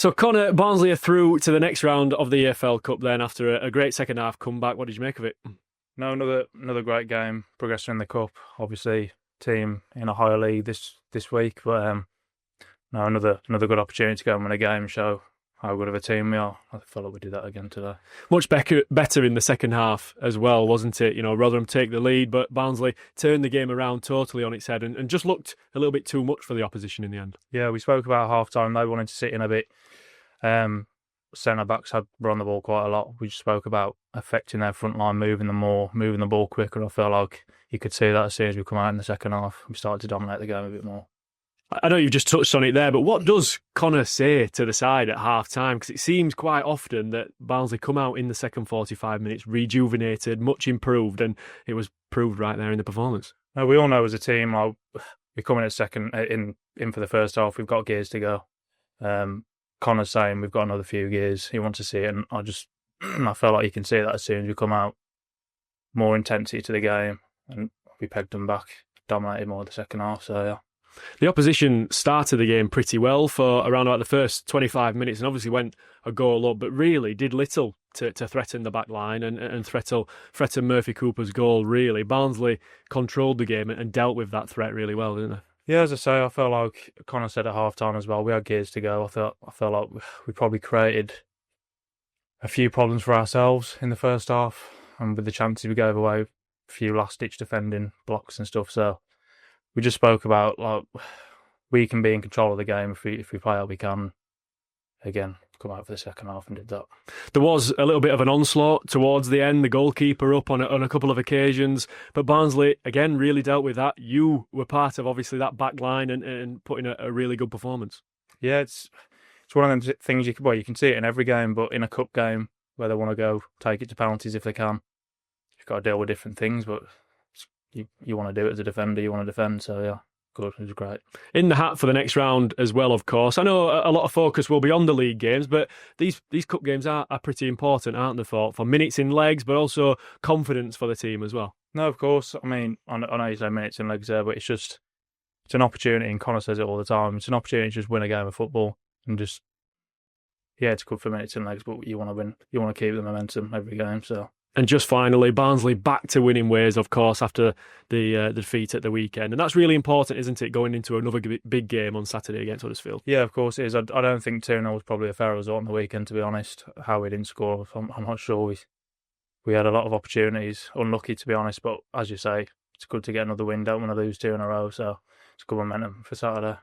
So, Connor, Barnsley are through to the next round of the EFL Cup then after a great second half comeback. What did you make of it? No, another great game, progressing in the cup. Obviously, team in a higher league this week, but no, another good opportunity to go and win a game and show how good of a team we are. I feel like we did that again today. Much better in the second half as well, wasn't it? You know, Rotherham take the lead, but Barnsley turned the game around totally on its head and just looked a little bit too much for the opposition in the end. Yeah, we spoke about half time. They wanted to sit in a bit. Centre backs were on the ball quite a lot. We just spoke about affecting their front line, moving the ball quicker. I feel like you could see that as soon as we come out in the second half. We started to dominate the game a bit more. I know you've just touched on it there, but what does Connor say to the side at half-time? Because it seems quite often that Barnsley come out in the second 45 minutes rejuvenated, much improved, and it was proved right there in the performance. No, we all know as a team, like, we come in at second in for the first half. We've got gears to go. Connor's saying we've got another few gears. He wants to see it, and I feel like you can see that as soon as we come out. More intensity to the game, and we pegged them back, dominated more the second half. So yeah. The opposition started the game pretty well for around about the first 25 minutes and obviously went a goal up, but really did little to threaten the back line and threaten Murphy Cooper's goal, really. Barnsley controlled the game and dealt with that threat really well, didn't they? Yeah, as I say, I felt like Connor said at half-time as well, we had gears to go. I felt like we probably created a few problems for ourselves in the first half, and with the chances we gave away, a few last-ditch defending blocks and stuff, so we just spoke about like we can be in control of the game if we play how we can. Again, come out for the second half and did that. There was a little bit of an onslaught towards the end, the goalkeeper up on a couple of occasions, but Barnsley again really dealt with that. You were part of obviously that back line and putting a really good performance. Yeah, it's one of them things you can see it in every game, but in a cup game where they want to go take it to penalties if they can, you've got to deal with different things, but you want to do it as a defender, you want to defend, so yeah, good, it was great. In the hat for the next round as well, of course. I know a lot of focus will be on the league games, but these cup games are pretty important, aren't they, for minutes in legs, but also confidence for the team as well? No, of course. I mean, I know you say minutes in legs there, but it's an opportunity, and Connor says it all the time, it's an opportunity to just win a game of football, and just, yeah, it's good for minutes in legs, but you want to win, you want to keep the momentum every game, so... And just finally, Barnsley back to winning ways, of course, after the defeat at the weekend. And that's really important, isn't it, going into another big game on Saturday against Huddersfield? Yeah, of course it is. I don't think 2-0 was probably a fair result on the weekend, to be honest. How we didn't score, I'm not sure. We had a lot of opportunities, unlucky to be honest, but as you say, it's good to get another win. Don't want to lose 2 in a row, so it's good momentum for Saturday.